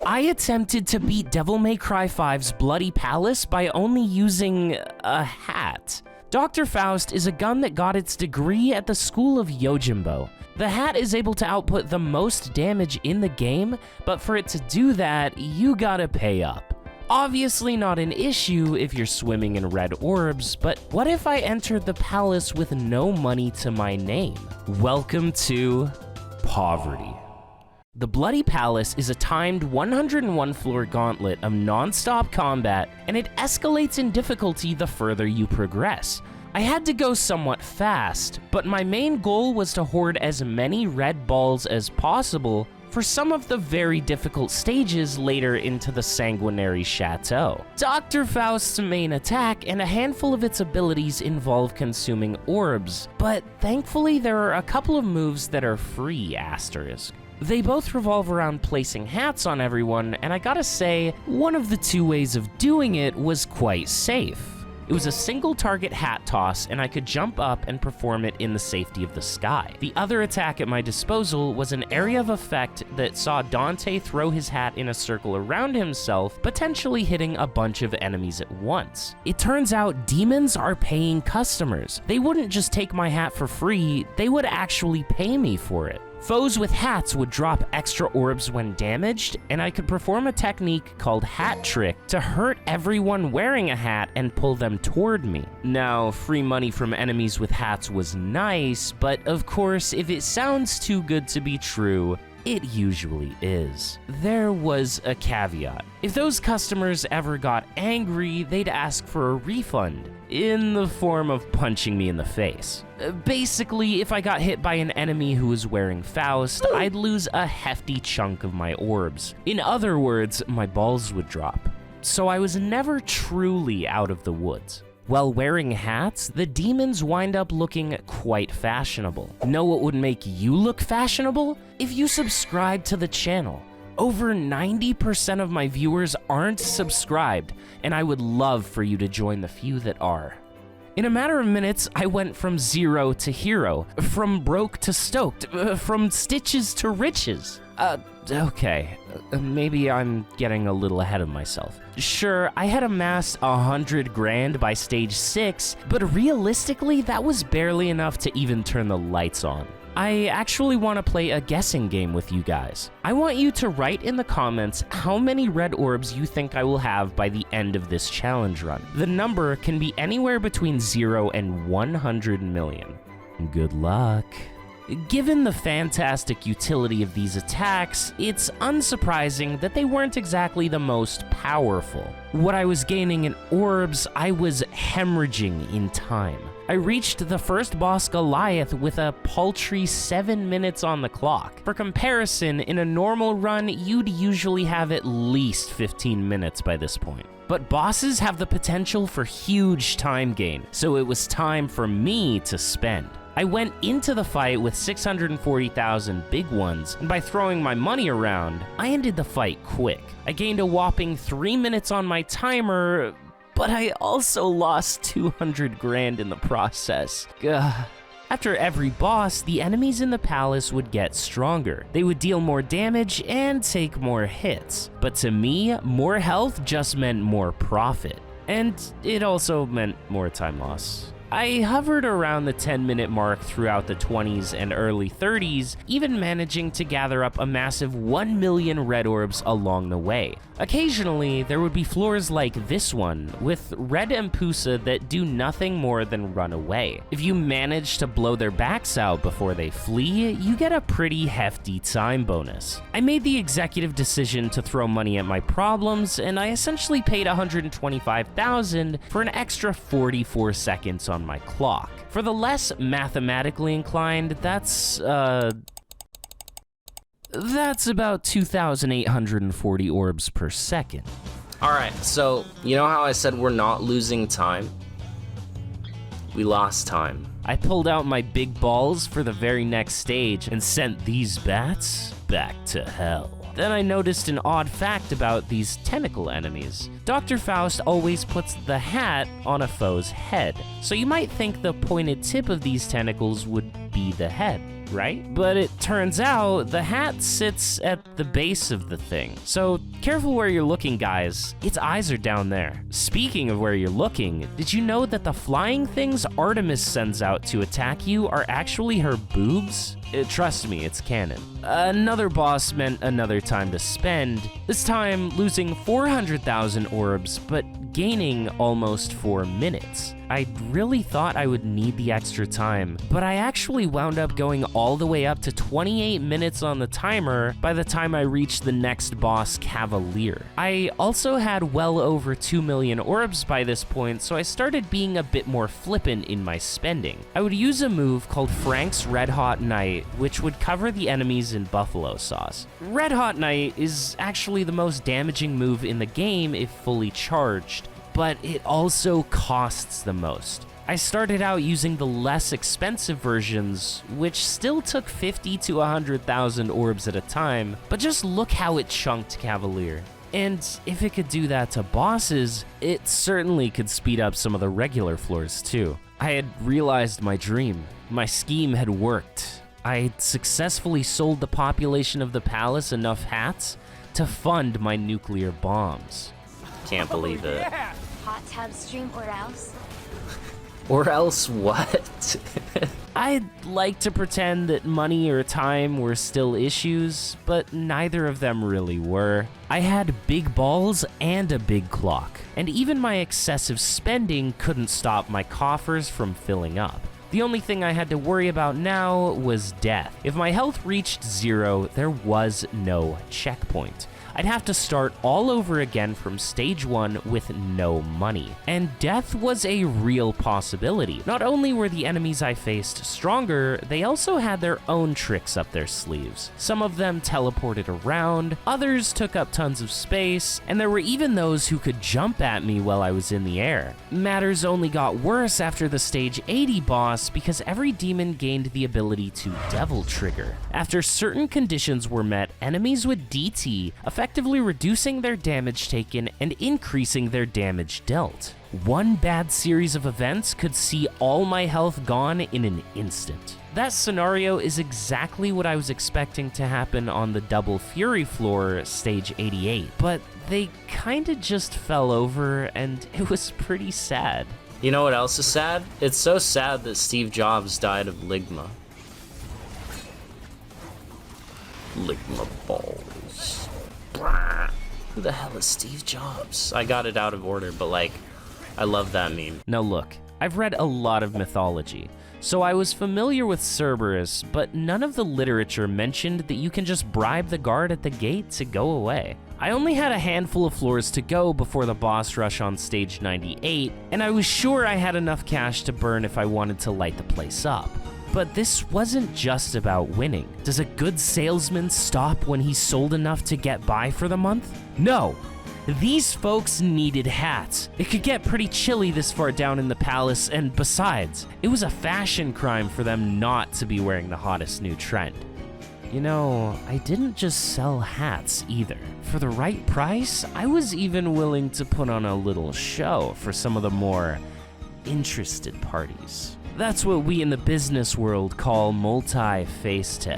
I attempted to beat Devil May Cry 5's Bloody Palace by only using a hat. Dr. Faust is a gun that got its degree at the School of Yojimbo. The hat is able to output the most damage in the game, but for it to do that, you gotta pay up. Obviously not an issue if you're swimming in red orbs, but what if I entered the palace with no money to my name? Welcome to poverty. The Bloody Palace is a timed 101-floor gauntlet of non-stop combat, and it escalates in difficulty the further you progress. I had to go somewhat fast, but my main goal was to hoard as many red balls as possible for some of the very difficult stages later into the Sanguinary Chateau. Dr. Faust's main attack and a handful of its abilities involve consuming orbs, but thankfully there are a couple of moves that are free, asterisk. They both revolve around placing hats on everyone, and I gotta say, one of the two ways of doing it was quite safe. It was a single target hat toss, and I could jump up and perform it in the safety of the sky. The other attack at my disposal was an area of effect that saw Dante throw his hat in a circle around himself, potentially hitting a bunch of enemies at once. It turns out demons are paying customers. They wouldn't just take my hat for free, they would actually pay me for it. Foes with hats would drop extra orbs when damaged, and I could perform a technique called Hat Trick to hurt everyone wearing a hat and pull them toward me. Now, free money from enemies with hats was nice, but of course, if it sounds too good to be true, it usually is. There was a caveat. If those customers ever got angry, they'd ask for a refund, in the form of punching me in the face. Basically, if I got hit by an enemy who was wearing Faust, I'd lose a hefty chunk of my orbs. In other words, my balls would drop. So I was never truly out of the woods. While wearing hats, the demons wind up looking quite fashionable. Know what would make you look fashionable? If you subscribe to the channel. Over 90% of my viewers aren't subscribed, and I would love for you to join the few that are. In a matter of minutes, I went from zero to hero, from broke to stoked, from stitches to riches. Okay, maybe I'm getting a little ahead of myself. Sure, I had amassed 100 grand by stage 6, but realistically, that was barely enough to even turn the lights on. I actually want to play a guessing game with you guys. I want you to write in the comments how many red orbs you think I will have by the end of this challenge run. The number can be anywhere between 0 and 100 million. Good luck. Given the fantastic utility of these attacks, it's unsurprising that they weren't exactly the most powerful. What I was gaining in orbs, I was hemorrhaging in time. I reached the first boss Goliath with a paltry 7 minutes on the clock. For comparison, in a normal run, you'd usually have at least 15 minutes by this point. But bosses have the potential for huge time gain, so it was time for me to spend. I went into the fight with 640,000 big ones, and by throwing my money around, I ended the fight quick. I gained a whopping 3 minutes on my timer, but I also lost 200 grand in the process. Ugh. After every boss, the enemies in the palace would get stronger. They would deal more damage and take more hits. But to me, more health just meant more profit. And it also meant more time loss. I hovered around the 10-minute mark throughout the 20s and early 30s, even managing to gather up a massive 1 million red orbs along the way. Occasionally, there would be floors like this one, with red Empusa that do nothing more than run away. If you manage to blow their backs out before they flee, you get a pretty hefty time bonus. I made the executive decision to throw money at my problems, and I essentially paid 125,000 for an extra 44 seconds on my clock. For the less mathematically inclined, that's about 2,840 orbs per second. Alright, so you know how I said we're not losing time? We lost time. I pulled out my big balls for the very next stage and sent these bats back to hell. Then I noticed an odd fact about these tentacle enemies. Dr. Faust always puts the hat on a foe's head, so you might think the pointed tip of these tentacles would be the head. right? But it turns out the hat sits at the base of the thing. So careful where you're looking, guys. Its eyes are down there. Speaking of where you're looking, did you know that the flying things Artemis sends out to attack you are actually her boobs? Trust me, it's canon. Another boss meant another time to spend, this time losing 400,000 orbs, but gaining almost 4 minutes. I really thought I would need the extra time, but I actually wound up going all the way up to 28 minutes on the timer by the time I reached the next boss, Cavalier. I also had well over 2 million orbs by this point, so I started being a bit more flippant in my spending. I would use a move called Frank's Red Hot Night, which would cover the enemies in buffalo sauce. Red Hot Night is actually the most damaging move in the game if fully charged, but it also costs the most. I started out using the less expensive versions, which still took 50 to 100,000 orbs at a time, but just look how it chunked Cavalier. And if it could do that to bosses, it certainly could speed up some of the regular floors too. I had realized my dream. My scheme had worked. I had successfully sold the population of the palace enough hats to fund my nuclear bombs. Can't believe it. Hot tub stream or else? Or else what? I'd like to pretend that money or time were still issues, but neither of them really were. I had big balls and a big clock, and even my excessive spending couldn't stop my coffers from filling up. The only thing I had to worry about now was death. If my health reached 0, there was no checkpoint. I'd have to start all over again from stage 1 with no money. And death was a real possibility. Not only were the enemies I faced stronger, they also had their own tricks up their sleeves. Some of them teleported around, others took up tons of space, and there were even those who could jump at me while I was in the air. Matters only got worse after the stage 80 boss because every demon gained the ability to Devil Trigger. After certain conditions were met, enemies would DT, effectively reducing their damage taken and increasing their damage dealt. One bad series of events could see all my health gone in an instant. That scenario is exactly what I was expecting to happen on the Double Fury floor, stage 88, but they kinda just fell over and it was pretty sad. You know what else is sad? It's so sad that Steve Jobs died of Ligma. Ligma balls. Blah. Who the hell is Steve Jobs? I got it out of order, but like, I love that meme. Now look, I've read a lot of mythology, so I was familiar with Cerberus, but none of the literature mentioned that you can just bribe the guard at the gate to go away. I only had a handful of floors to go before the boss rush on stage 98, and I was sure I had enough cash to burn if I wanted to light the place up. But this wasn't just about winning. Does a good salesman stop when he's sold enough to get by for the month? No! These folks needed hats. It could get pretty chilly this far down in the palace, and besides, it was a fashion crime for them not to be wearing the hottest new trend. You know, I didn't just sell hats either. For the right price, I was even willing to put on a little show for some of the more interested parties. That's what we in the business world call multi-faced.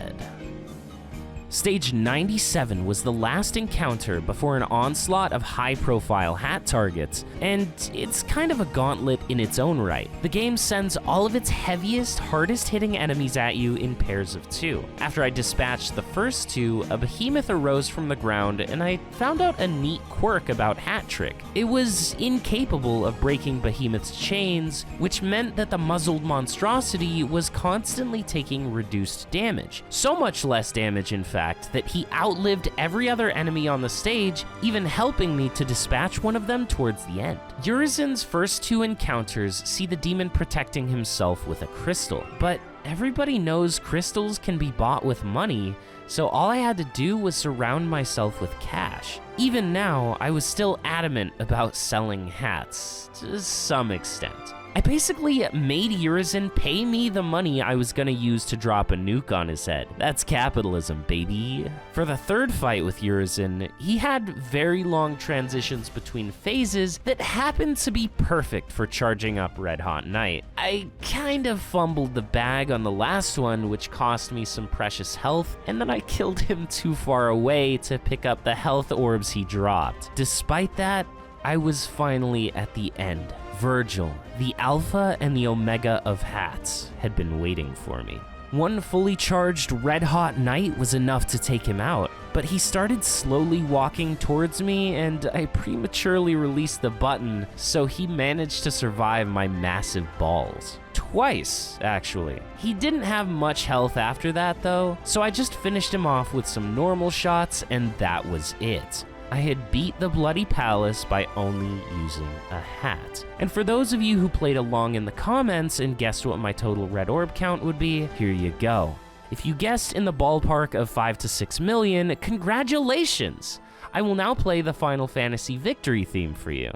Stage 97 was the last encounter before an onslaught of high-profile hat targets, and it's kind of a gauntlet in its own right. The game sends all of its heaviest, hardest-hitting enemies at you in pairs of 2. After I dispatched the first 2, a behemoth arose from the ground, and I found out a neat quirk about Hat Trick. It was incapable of breaking Behemoth's chains, which meant that the muzzled monstrosity was constantly taking reduced damage. So much less damage, in fact, that he outlived every other enemy on the stage, even helping me to dispatch one of them towards the end. Urizen's first 2 encounters see the demon protecting himself with a crystal, but everybody knows crystals can be bought with money, so all I had to do was surround myself with cash. Even now, I was still adamant about selling hats, to some extent. I basically made Urizen pay me the money I was gonna use to drop a nuke on his head. That's capitalism, baby. For the third fight with Urizen, he had very long transitions between phases that happened to be perfect for charging up Red Hot Knight. I kind of fumbled the bag on the last one, which cost me some precious health, and then I killed him too far away to pick up the health orbs he dropped. Despite that, I was finally at the end. Virgil, the alpha and the omega of hats, had been waiting for me. One fully charged Red Hot Knight was enough to take him out, but he started slowly walking towards me and I prematurely released the button, so he managed to survive my massive balls. Twice, actually. He didn't have much health after that though, so I just finished him off with some normal shots and that was it. I had beat the Bloody Palace by only using a hat. And for those of you who played along in the comments and guessed what my total red orb count would be, here you go. If you guessed in the ballpark of 5 to 6 million, congratulations! I will now play the Final Fantasy victory theme for you.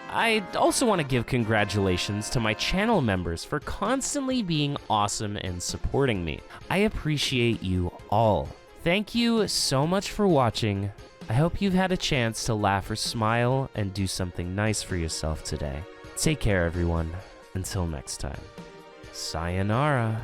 I also want to give congratulations to my channel members for constantly being awesome and supporting me. I appreciate you all. Thank you so much for watching. I hope you've had a chance to laugh or smile and do something nice for yourself today. Take care, everyone. Until next time. Sayonara.